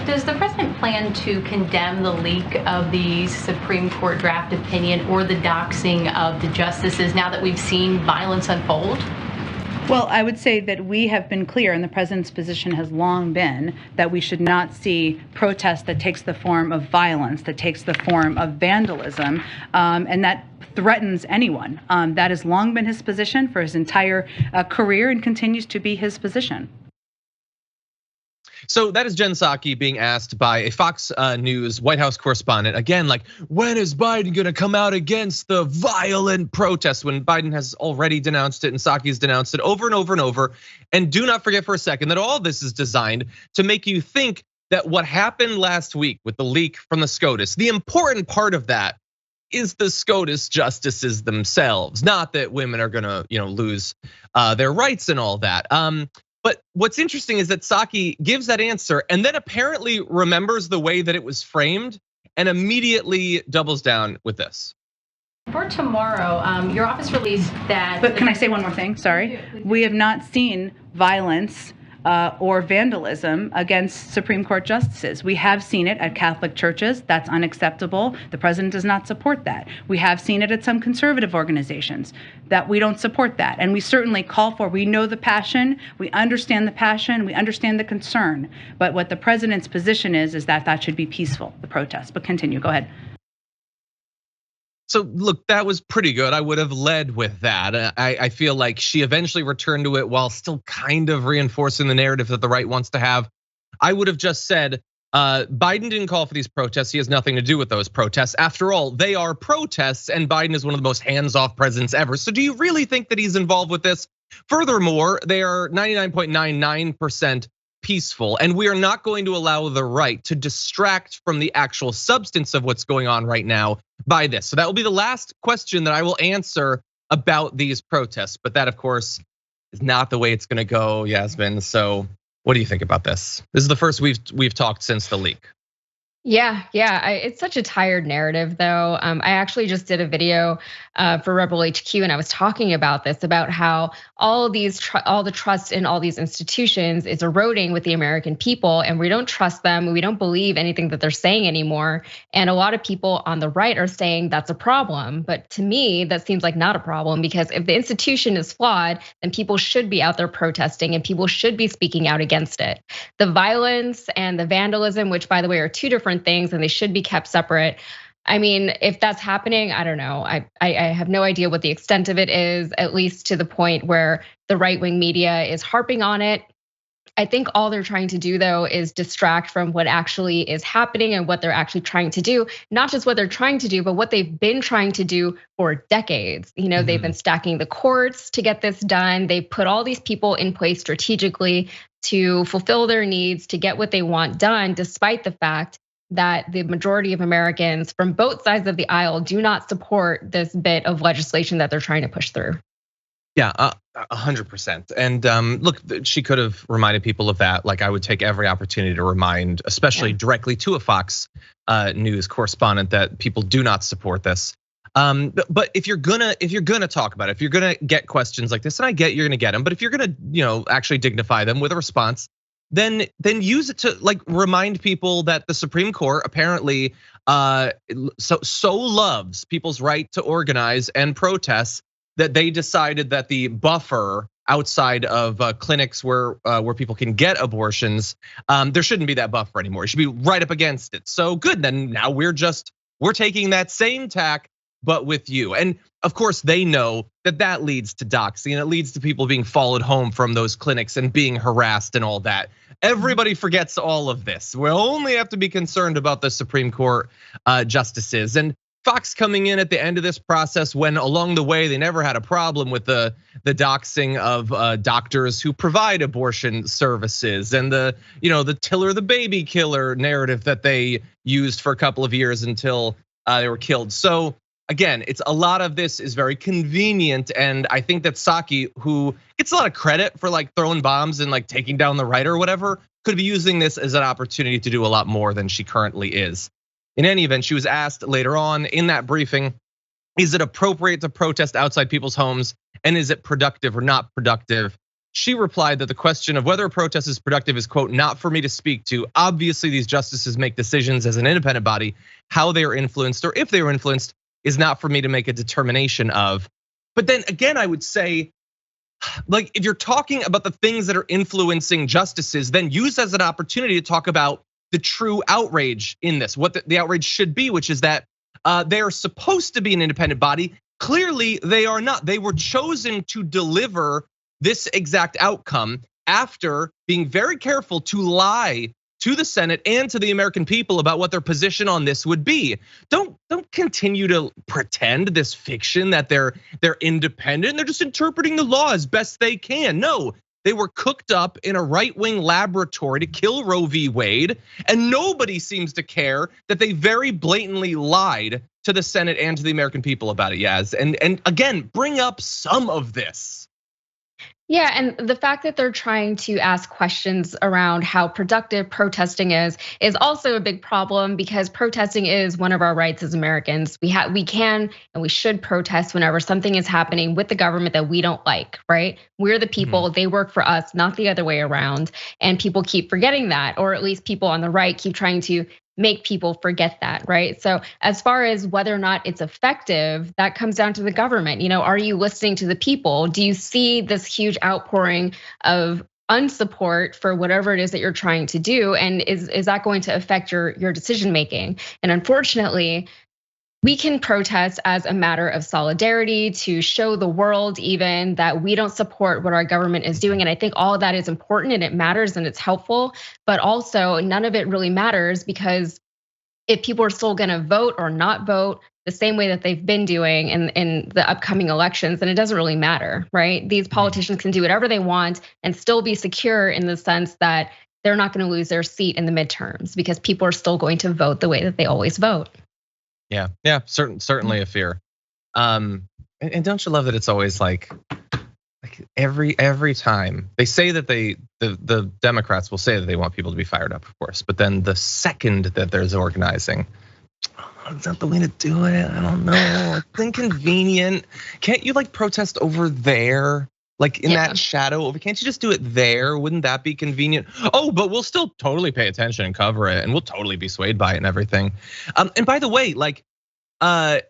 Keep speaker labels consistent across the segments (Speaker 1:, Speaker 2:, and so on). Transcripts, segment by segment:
Speaker 1: Does the president plan to condemn the leak of the Supreme Court draft opinion or the doxing of the justices now that we've seen violence unfold?
Speaker 2: Well, I would say that we have been clear, and the president's position has long been that we should not see protest that takes the form of violence, that takes the form of vandalism, and that threatens anyone. That has long been his position for his entire career and continues to be his position.
Speaker 3: So that is Jen Psaki being asked by a Fox News White House correspondent, again, like, when is Biden gonna come out against the violent protests, when Biden has already denounced it and Psaki's denounced it over and over and over. And do not forget for a second that all this is designed to make you think that what happened last week with the leak from the SCOTUS, the important part of that is the SCOTUS justices themselves, not that women are gonna lose their rights and all that. But what's interesting is that Psaki gives that answer and then apparently remembers the way that it was framed and immediately doubles down with this.
Speaker 1: For tomorrow, your office released that.
Speaker 2: But can I say one more thing? Sorry. We have not seen violence or vandalism against Supreme Court justices. We have seen it at Catholic churches. That's unacceptable. The president does not support that. We have seen it at some conservative organizations. That we don't support that. And we certainly call for, we know the passion, we understand the passion, we understand the concern. But what the president's position is that that should be peaceful, the protest. But continue, go ahead.
Speaker 3: So look, that was pretty good. I would have led with that. I feel like she eventually returned to it while still kind of reinforcing the narrative that the right wants to have. I would have just said, Biden didn't call for these protests. He has nothing to do with those protests. After all, they are protests and Biden is one of the most hands-off presidents ever. So do you really think that he's involved with this? Furthermore, they are 99.99% peaceful, and we are not going to allow the right to distract from the actual substance of what's going on right now by this. So that will be the last question that I will answer about these protests. But that, of course, is not the way it's gonna go, Yasmin. So what do you think about this? This is the first we've talked since the leak.
Speaker 4: Yeah, it's such a tired narrative though. I actually just did a video for Rebel HQ and I was talking about this, about how all the trust in all these institutions is eroding with the American people, and we don't trust them. We don't believe anything that they're saying anymore. And a lot of people on the right are saying that's a problem. But to me, that seems like not a problem, because if the institution is flawed, then people should be out there protesting and people should be speaking out against it. The violence and the vandalism, which by the way are two different things and they should be kept separate. I mean, if that's happening, I don't know. I have no idea what the extent of it is, at least to the point where the right-wing media is harping on it. I think all they're trying to do though is distract from what actually is happening and what they're actually trying to do. Not just what they're trying to do, but what they've been trying to do for decades. They've been stacking the courts to get this done. They put all these people in place strategically to fulfill their needs, to get what they want done, despite the fact that the majority of Americans from both sides of the aisle do not support this bit of legislation that they're trying to push through.
Speaker 3: Yeah, 100%. And look, she could have reminded people of that. Like, I would take every opportunity to remind, especially directly to a Fox News correspondent, that people do not support this. But if you're gonna talk about it, if you're gonna get questions like this, and I get you're gonna get them, but if you're gonna actually dignify them with a response, then use it to like remind people that the Supreme Court apparently so loves people's right to organize and protest that they decided that the buffer outside of clinics where people can get abortions, there shouldn't be that buffer anymore. It should be right up against it. So good, then now we're taking that same tack, but with you. And of course, they know that leads to doxing and it leads to people being followed home from those clinics and being harassed and all that. Everybody forgets all of this. We only have to be concerned about the Supreme Court justices. And Fox coming in at the end of this process, when along the way they never had a problem with the doxing of doctors who provide abortion services, and the Tiller the baby killer narrative that they used for a couple of years until they were killed. So again, it's a lot of this is very convenient, and I think that Psaki, who gets a lot of credit for like throwing bombs and like taking down the right or whatever, could be using this as an opportunity to do a lot more than she currently is. In any event, she was asked later on in that briefing, is it appropriate to protest outside people's homes, and is it productive or not productive? she replied that the question of whether a protest is productive is, quote, not for me to speak to. Obviously, these justices make decisions as an independent body. How they are influenced or if they are influenced is not for me to make a determination of. But then again, I would say, like, if you're talking about the things that are influencing justices, then use as an opportunity to talk about the true outrage in this, what the outrage should be, which is that they are supposed to be an independent body. Clearly, they are not. They were chosen to deliver this exact outcome after being very careful to lie to the Senate and to the American people about what their position on this would be. Don't continue to pretend this fiction that they're independent. They're just interpreting the law as best they can. No, they were cooked up in a right-wing laboratory to kill Roe v. Wade, and nobody seems to care that they very blatantly lied to the Senate and to the American people about it, Yaz. And again, bring up some of this.
Speaker 4: Yeah, and the fact that they're trying to ask questions around how productive protesting is also a big problem, because protesting is one of our rights as Americans. We can and we should protest whenever something is happening with the government that we don't like, right? We're the people, they work for us, not the other way around. And people keep forgetting that, or at least people on the right keep trying to make people forget that, right? So as far as whether or not it's effective, that comes down to the government. Are you listening to the people? Do you see this huge outpouring of unsupport for whatever it is that you're trying to do? And is that going to affect your decision making? And unfortunately, we can protest as a matter of solidarity to show the world even that we don't support what our government is doing. And I think all of that is important and it matters and it's helpful, but also none of it really matters, because if people are still gonna vote or not vote the same way that they've been doing in the upcoming elections, then it doesn't really matter, right? These politicians can do whatever they want and still be secure in the sense that they're not gonna lose their seat in the midterms because people are still going to vote the way that they always vote.
Speaker 3: Yeah, certainly a fear. And don't you love that it's always like every time they say that the Democrats will say that they want people to be fired up, of course, but then the second that there's organizing, is that the way to do it? I don't know. It's inconvenient. Can't you like protest over there? Like in that shadow, can't you just do it there? Wouldn't that be convenient? Oh, but we'll still totally pay attention and cover it, and we'll totally be swayed by it and everything. And by the way, like, I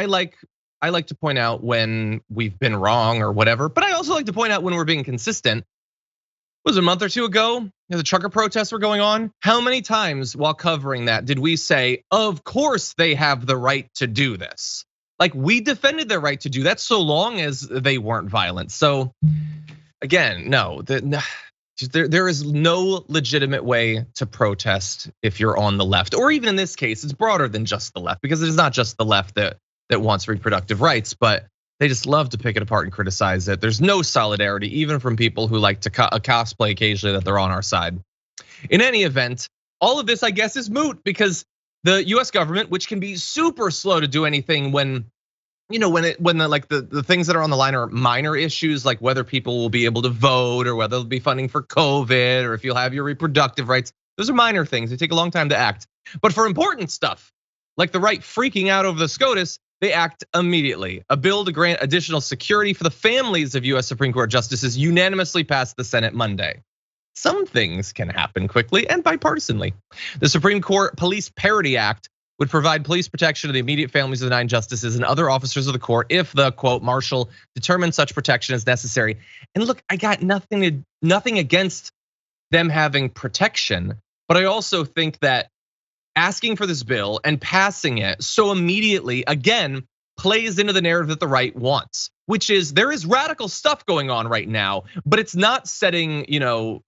Speaker 3: like to point out when we've been wrong or whatever, but I also like to point out when we're being consistent. Was it a month or two ago, the trucker protests were going on? How many times while covering that did we say, of course they have the right to do this? Like, we defended their right to do that so long as they weren't violent. So again, no, there is no legitimate way to protest if you're on the left, or even in this case, it's broader than just the left, because it is not just the left that wants reproductive rights, but they just love to pick it apart and criticize it. There's no solidarity, even from people who like to cosplay occasionally that they're on our side. In any event, all of this, I guess, is moot, because the US government, which can be super slow to do anything when the things that are on the line are minor issues, like whether people will be able to vote or whether there'll be funding for COVID or if you'll have your reproductive rights. Those are minor things. They take a long time to act. But for important stuff, like the right freaking out over the SCOTUS, they act immediately. A bill to grant additional security for the families of US Supreme Court justices unanimously passed the Senate Monday. Some things can happen quickly and bipartisanly. The Supreme Court Police Parity Act would provide police protection to the immediate families of the 9 justices and other officers of the court if the, quote, marshal determines such protection is necessary. And look, I got nothing against them having protection, but I also think that asking for this bill and passing it so immediately, again, plays into the narrative that the right wants, which is there is radical stuff going on right now, but it's not setting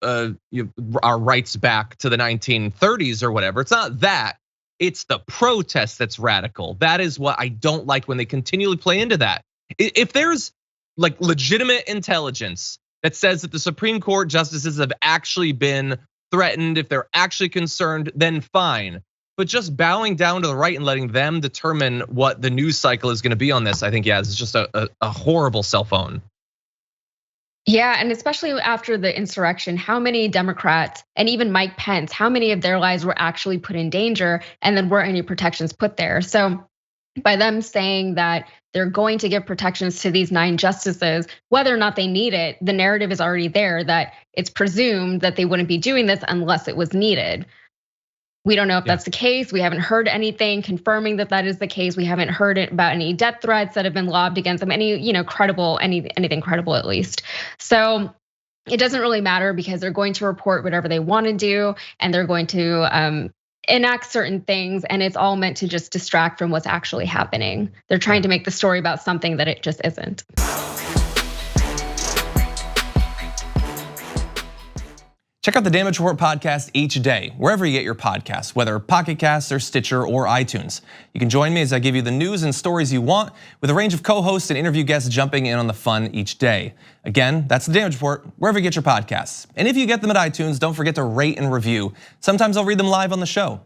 Speaker 3: our rights back to the 1930s or whatever. It's not that. It's the protest that's radical. That is what I don't like when they continually play into that. If there's like legitimate intelligence that says that the Supreme Court justices have actually been threatened, if they're actually concerned, then fine. But just bowing down to the right and letting them determine what the news cycle is gonna be on this, I think, yeah, it's just a horrible cell phone.
Speaker 4: Yeah, and especially after the insurrection, how many Democrats and even Mike Pence, how many of their lives were actually put in danger, and then weren't any protections put there? So by them saying that they're going to give protections to these 9 justices, whether or not they need it, the narrative is already there that it's presumed that they wouldn't be doing this unless it was needed. We don't know if that's the case. We haven't heard anything confirming that that is the case. We haven't heard about any death threats that have been lobbed against them, anything credible at least. So it doesn't really matter because they're going to report whatever they want to do, and they're going to enact certain things, and it's all meant to just distract from what's actually happening. They're trying to make the story about something that it just isn't.
Speaker 5: Check out the Damage Report podcast each day, wherever you get your podcasts, whether Pocket Casts or Stitcher or iTunes. You can join me as I give you the news and stories you want, with a range of co-hosts and interview guests jumping in on the fun each day. Again, that's the Damage Report, wherever you get your podcasts. And if you get them at iTunes, don't forget to rate and review. Sometimes I'll read them live on the show.